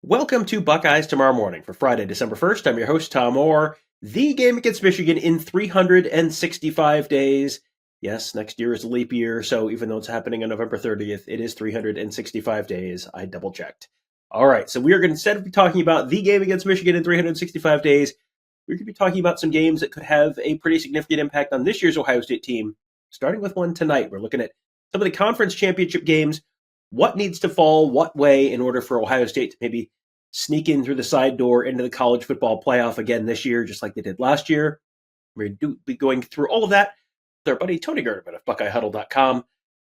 Welcome to Buckeyes Tomorrow Morning for Friday, December 1st. I'm your host, Tom Orr. The game against Michigan in 365 days. Yes, next year is a leap year, so even though it's happening on November 30th, it is 365 days. I double checked. All right, so we are going to, instead of talking about the game against Michigan in 365 days, we're going to be talking about some games that could have a pretty significant impact on this year's Ohio State team, starting with one tonight. We're looking at some of the conference championship games. What needs to fall what way in order for Ohio State to maybe sneak in through the side door into the college football playoff again this year, just like they did last year? We're going to be going through all of that with our buddy Tony Gerdeman of BuckeyeHuddle.com.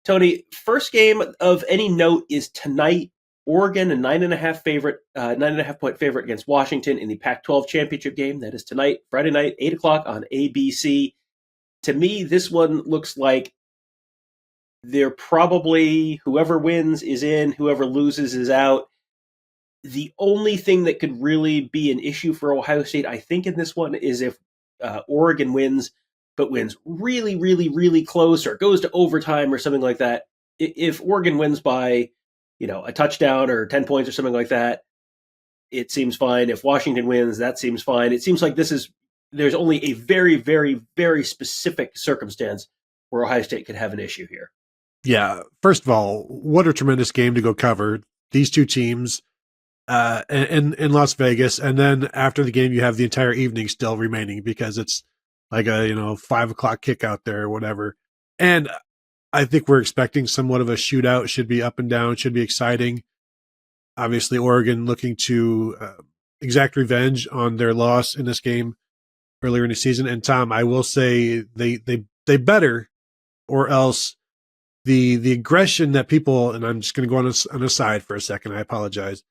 Tony, first game of any note is tonight. Oregon, a 9.5 point favorite against Washington in the Pac-12 championship game. That is tonight, Friday night, 8 o'clock on ABC. To me, this one looks like they're probably, whoever wins is in, whoever loses is out. The only thing that could really be an issue for Ohio State, I think, in this one is if Oregon wins, but wins really, really, really close, or goes to overtime or something like that. If Oregon wins by, a touchdown or 10 points or something like that, it seems fine. If Washington wins, that seems fine. It seems like there's only a very, very, very specific circumstance where Ohio State could have an issue here. Yeah. First of all, what a tremendous game to go cover. These two teams in Las Vegas. And then after the game, you have the entire evening still remaining because it's like a, 5 o'clock kick out there or whatever. And I think we're expecting somewhat of a shootout. Should be up and down, should be exciting. Obviously, Oregon looking to exact revenge on their loss in this game earlier in the season. And Tom, I will say they better, or else the aggression that people, and I'm just going to go on a side for a second. I apologize.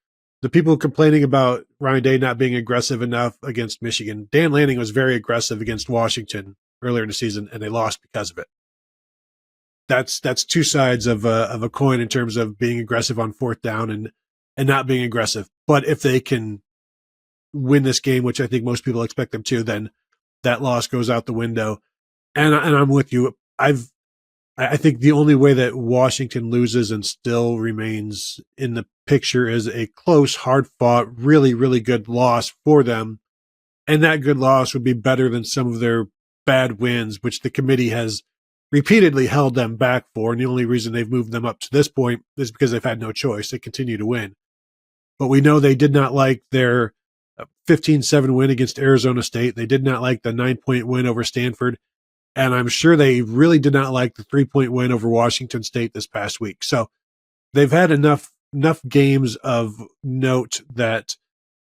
The people complaining about Ryan Day not being aggressive enough against Michigan. Dan Lanning was very aggressive against Washington earlier in the season, and they lost because of it. That's two sides of a coin in terms of being aggressive on fourth down and not being aggressive. But if they can win this game, which I think most people expect them to, then that loss goes out the window. And I'm with you. I think the only way that Washington loses and still remains in the picture is a close, hard-fought, really, really good loss for them. And that good loss would be better than some of their bad wins, which the committee has repeatedly held them back for. And the only reason they've moved them up to this point is because they've had no choice. They continue to win. But we know they did not like their 15-7 win against Arizona State. They did not like the 9-point win over Stanford. And I'm sure they really did not like the 3-point win over Washington State this past week. So they've had enough games of note that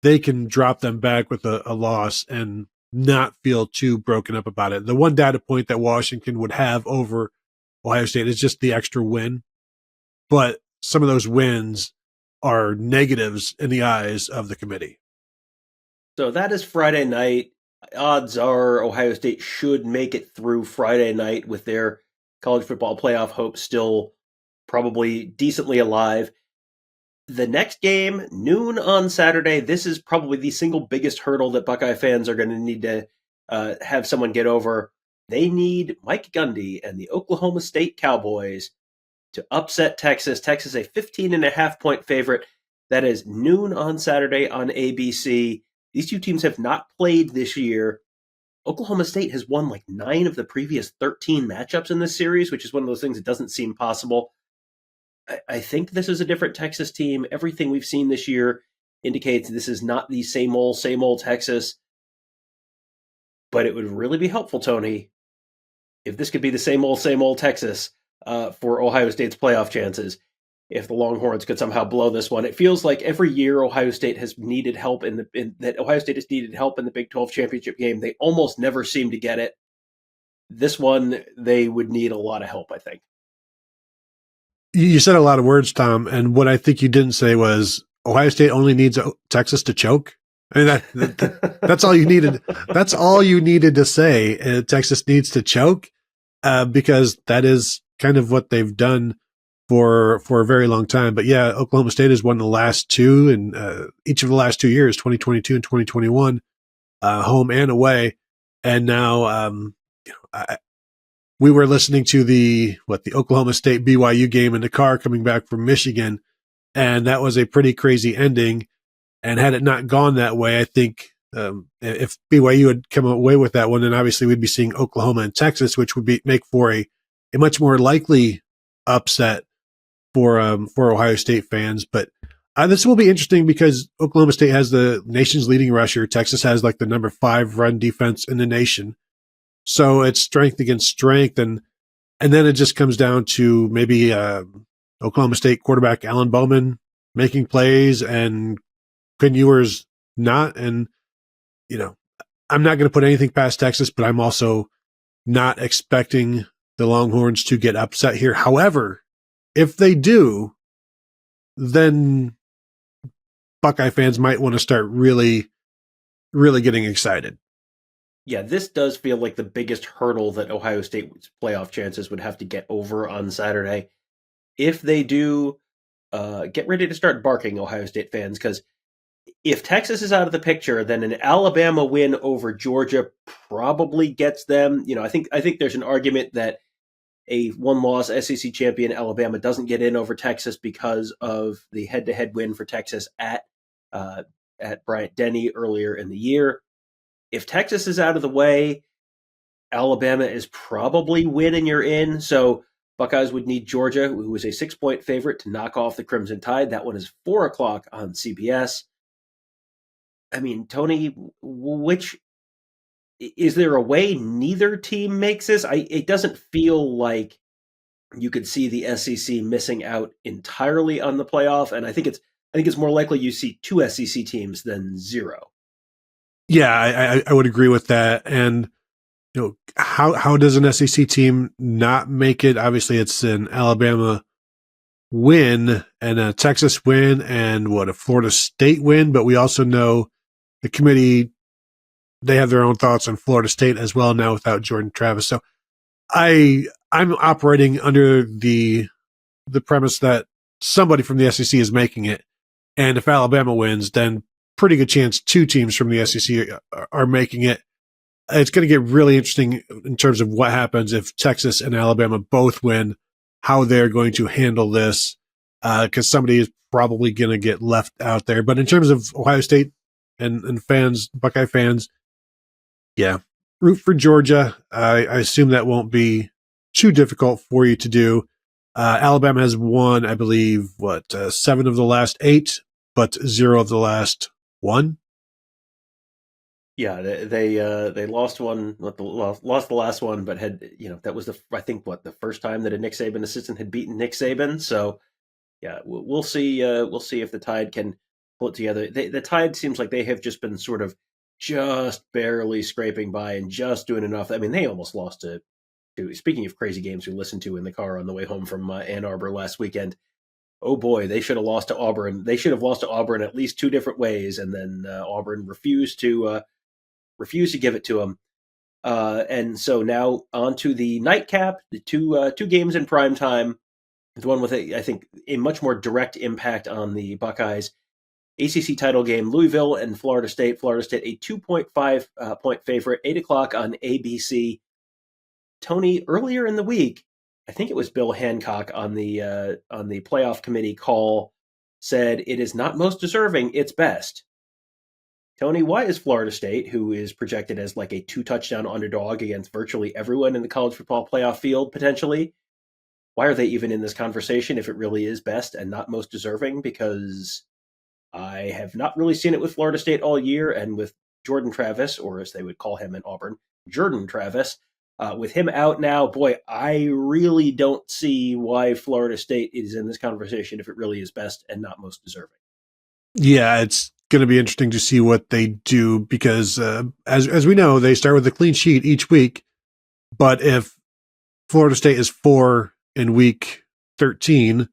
they can drop them back with a loss and not feel too broken up about it. The one data point that Washington would have over Ohio State is just the extra win. But some of those wins are negatives in the eyes of the committee. So that is Friday night. Odds are Ohio State should make it through Friday night with their college football playoff hopes still probably decently alive. The next game, noon on Saturday, this is probably the single biggest hurdle that Buckeye fans are going to need to have someone get over. They need Mike Gundy and the Oklahoma State Cowboys to upset Texas. Texas, a 15.5 point favorite. That is noon on Saturday on ABC. These two teams have not played this year. Oklahoma State has won like 9 of the previous 13 matchups in this series, which is one of those things that doesn't seem possible. I think this is a different Texas team. Everything we've seen this year indicates this is not the same old Texas. But it would really be helpful, Tony, if this could be the same old Texas for Ohio State's playoff chances. If the Longhorns could somehow blow this one, it feels like every year Ohio State has needed help that Ohio State has needed help in the Big 12 championship game. They almost never seem to get it. This one, they would need a lot of help, I think. You said a lot of words, Tom, and what I think you didn't say was Ohio State only needs Texas to choke. I mean, that's all you needed. That's all you needed to say. Texas needs to choke because that is kind of what they've done for a very long time. But yeah, Oklahoma State has won the last two and each of the last 2 years, 2022 and 2021, home and away. And now, we were listening to the Oklahoma State BYU game in the car coming back from Michigan. And that was a pretty crazy ending. And had it not gone that way, I think if BYU had come away with that one, then obviously we'd be seeing Oklahoma and Texas, which would make for a much more likely upset for Ohio State fans. But this will be interesting because Oklahoma State has the nation's leading rusher. Texas has like the number 5 run defense in the nation. So it's strength against strength. And then it just comes down to maybe Oklahoma State quarterback Alan Bowman making plays and Quinn Ewers not. And, I'm not going to put anything past Texas, but I'm also not expecting the Longhorns to get upset here. However, if they do, then Buckeye fans might want to start really, really getting excited. Yeah, this does feel like the biggest hurdle that Ohio State's playoff chances would have to get over on Saturday. If they do, get ready to start barking, Ohio State fans, because if Texas is out of the picture, then an Alabama win over Georgia probably gets them. I think there's an argument that a one-loss SEC champion Alabama doesn't get in over Texas because of the head-to-head win for Texas at Bryant-Denny earlier in the year. If Texas is out of the way, Alabama is probably winning you're in. So Buckeyes would need Georgia, who is a 6-point favorite, to knock off the Crimson Tide. That one is 4 o'clock on CBS. I mean, Tony, is there a way neither team makes this? It doesn't feel like you could see the SEC missing out entirely on the playoff, and I think it's more likely you see 2 SEC teams than 0. Yeah, I would agree with that. And how does an SEC team not make it? Obviously, it's an Alabama win and a Texas win and a Florida State win, but we also know the committee, they have their own thoughts on Florida State as well now without Jordan Travis. So I'm operating under the premise that somebody from the SEC is making it. And if Alabama wins, then pretty good chance 2 teams from the SEC are making it. It's going to get really interesting in terms of what happens if Texas and Alabama both win, how they're going to handle this, because somebody is probably going to get left out there. But in terms of Ohio State and fans, Buckeye fans, yeah, root for Georgia. I assume that won't be too difficult for you to do. Alabama has won, I believe, 7 of the last 8, but 0 of the last 1. Yeah, they lost one, lost the last one, but had that was the first time that a Nick Saban assistant had beaten Nick Saban. So yeah, we'll see if the Tide can pull it together. The Tide seems like they have just been sort of just barely scraping by and just doing enough. I mean, they almost lost to speaking of crazy games we listened to in the car on the way home from Ann Arbor last weekend. Oh boy, they should have lost to Auburn. They should have lost to Auburn at least 2 different ways, and then Auburn refused to give it to them. And so now on to the nightcap, the two games in prime time. The one with I think a much more direct impact on the Buckeyes. ACC title game, Louisville and Florida State. Florida State a 2.5 point favorite, 8 o'clock on ABC. Tony, earlier in the week, I think it was Bill Hancock on the playoff committee call said it is not most deserving, it's best. Tony, why is Florida State, who is projected as like a 2-touchdown underdog against virtually everyone in the college football playoff field potentially, why are they even in this conversation if it really is best and not most deserving? Because I have not really seen it with Florida State all year, and with Jordan Travis, or as they would call him in Auburn, Jordan Travis, with him out now, boy, I really don't see why Florida State is in this conversation if it really is best and not most deserving. Yeah, it's going to be interesting to see what they do because, as we know, they start with a clean sheet each week. But if Florida State is 4 in week 13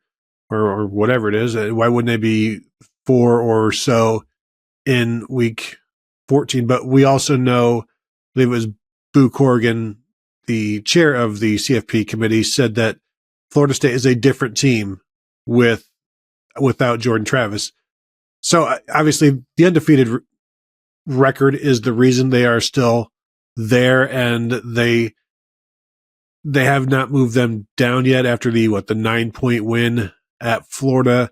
or whatever it is, why wouldn't they be 4 or so in week 14? But we also know, I believe it was Boo Corrigan, the chair of the CFP committee, said that Florida State is a different team without Jordan Travis. So obviously the undefeated record is the reason they are still there, and they have not moved them down yet after the 9-point win at Florida.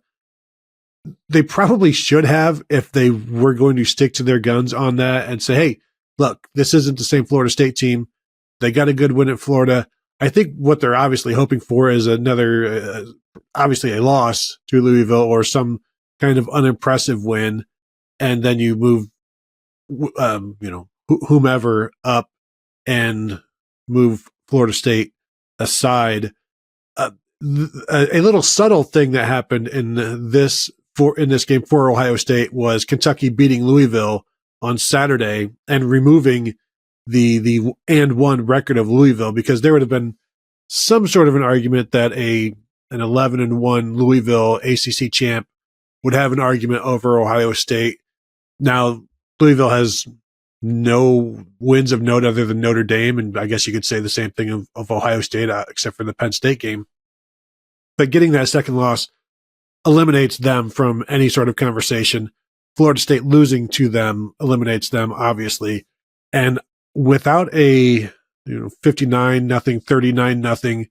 they probably should have if they were going to stick to their guns on that and say, hey, look, this isn't the same Florida State team. They got a good win at Florida. I think what they're obviously hoping for is another, obviously a loss to Louisville or some kind of unimpressive win. And then you move, whomever up and move Florida State aside. A little subtle thing that happened in this game for Ohio State was Kentucky beating Louisville on Saturday and removing the and one record of Louisville, because there would have been some sort of an argument that an 11-1 Louisville ACC champ would have an argument over Ohio State. Now, Louisville has no wins of note other than Notre Dame, and I guess you could say the same thing of Ohio State, except for the Penn State game. But getting that second loss eliminates them from any sort of conversation. Florida State losing to them eliminates them, obviously. And without a 59-0, 39-0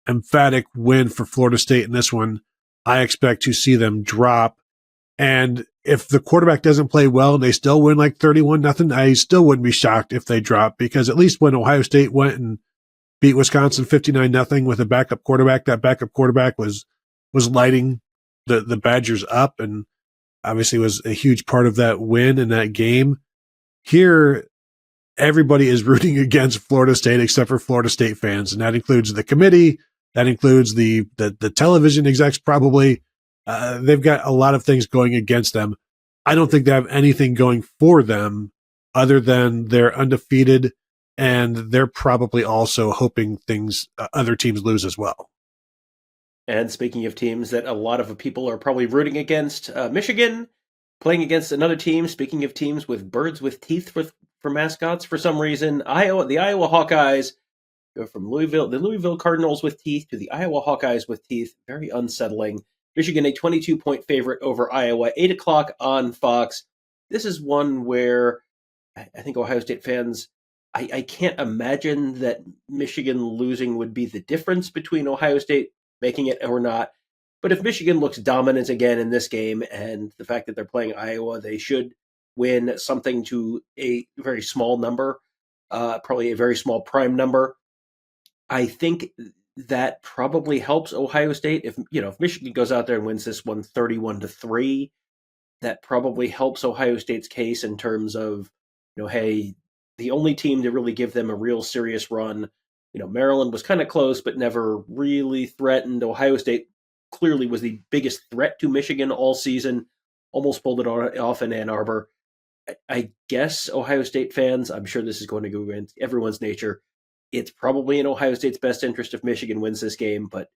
emphatic win for Florida State in this one, I expect to see them drop. And if the quarterback doesn't play well and they still win like 31-0, I still wouldn't be shocked if they drop, because at least when Ohio State went and beat Wisconsin 59-0 with a backup quarterback, that backup quarterback was lighting the Badgers up and obviously was a huge part of that win in that game. Here, everybody is rooting against Florida State except for Florida State fans, and that includes the committee, that includes the television execs probably. They've got a lot of things going against them. I don't think they have anything going for them other than they're undefeated, and they're probably also hoping other teams lose as well. And speaking of teams that a lot of people are probably rooting against, Michigan playing against another team. Speaking of teams with birds with teeth for mascots, for some reason, the Iowa Hawkeyes go from the Louisville Cardinals with teeth to the Iowa Hawkeyes with teeth. Very unsettling. Michigan, a 22-point favorite over Iowa, 8 o'clock on Fox. This is one where I think Ohio State fans, I can't imagine that Michigan losing would be the difference between Ohio State making it or not. But if Michigan looks dominant again in this game, and the fact that they're playing Iowa, they should win something to a very small number, probably a very small prime number. I think that probably helps Ohio State. If Michigan goes out there and wins this one 31-3, that probably helps Ohio State's case in terms of, hey, the only team to really give them a real serious run. Maryland was kind of close, but never really threatened. Ohio State clearly was the biggest threat to Michigan all season, almost pulled it off in Ann Arbor. I guess Ohio State fans, I'm sure this is going to go against everyone's nature. It's probably in Ohio State's best interest if Michigan wins this game, but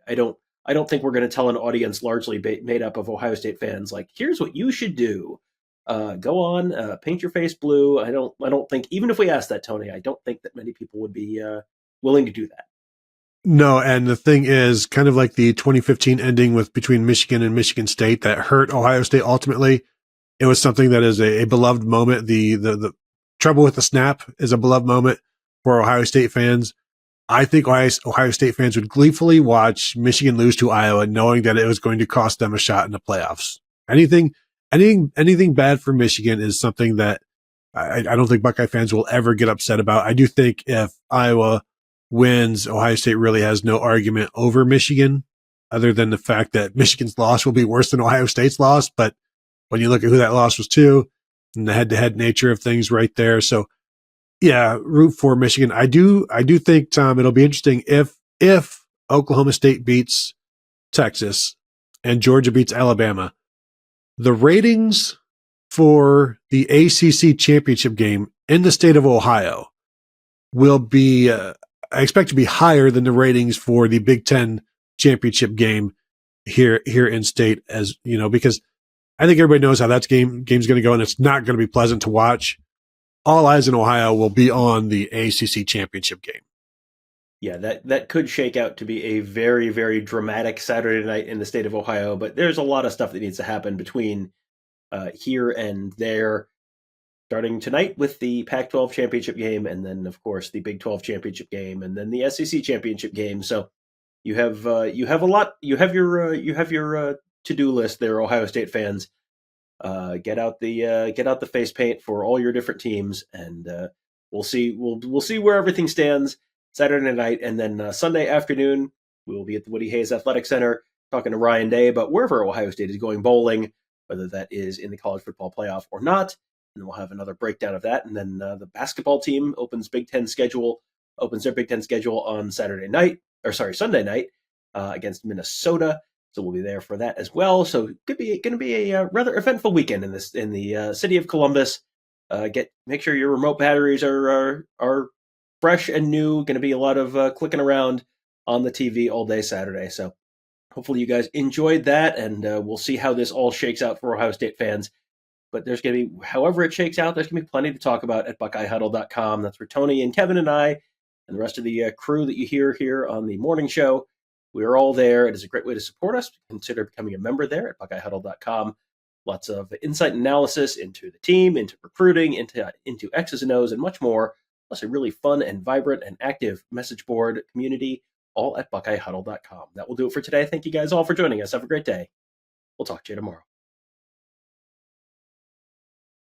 I don't think we're going to tell an audience largely made up of Ohio State fans like, here's what you should do. Go on, paint your face blue. I don't think, even if we asked that, Tony, I don't think that many people would be willing to do that. No, and the thing is, kind of like the 2015 ending between Michigan and Michigan State that hurt Ohio State ultimately. It was something that is a beloved moment. The trouble with the snap is a beloved moment for Ohio State fans. I think Ohio State fans would gleefully watch Michigan lose to Iowa, knowing that it was going to cost them a shot in the playoffs. Anything bad for Michigan is something that I don't think Buckeye fans will ever get upset about. I do think if Iowa wins, Ohio State really has no argument over Michigan, other than the fact that Michigan's loss will be worse than Ohio State's loss. But when you look at who that loss was to and the head-to-head nature of things right there. So yeah, root for Michigan. I do think, Tom, it'll be interesting if Oklahoma State beats Texas and Georgia beats Alabama. The ratings for the ACC championship game in the state of Ohio will be, I expect to be higher than the ratings for the Big Ten championship game here in state, as because I think everybody knows how that game's going to go, and it's not going to be pleasant to watch. All eyes in Ohio will be on the ACC championship game. Yeah, that could shake out to be a very, very dramatic Saturday night in the state of Ohio, but there's a lot of stuff that needs to happen between here and there, starting tonight with the Pac-12 championship game, and then, of course, the Big 12 championship game, and then the SEC championship game. So you have a lot. You have your to-do list there, Ohio State fans. Get out the face paint for all your different teams, and we'll see where everything stands Saturday night, and then Sunday afternoon we will be at the Woody Hayes Athletic Center talking to Ryan Day about wherever Ohio State is going bowling, whether that is in the college football playoff or not. And we'll have another breakdown of that. And then the basketball team opens their Big Ten schedule on Sunday night against Minnesota. So we'll be there for that as well. So going to be a rather eventful weekend in the city of Columbus. Make sure your remote batteries are fresh and new. Going to be a lot of clicking around on the TV all day Saturday. So hopefully you guys enjoyed that, and we'll see how this all shakes out for Ohio State fans. But there's going to be, however it shakes out, there's going to be plenty to talk about at BuckeyeHuddle.com. That's where Tony and Kevin and I and the rest of the crew that you hear here on the morning show, we are all there. It is a great way to support us. Consider becoming a member there at BuckeyeHuddle.com. Lots of insight and analysis into the team, into recruiting, into X's and O's, and much more. Plus a really fun and vibrant and active message board community, all at BuckeyeHuddle.com. That will do it for today. Thank you guys all for joining us. Have a great day. We'll talk to you tomorrow.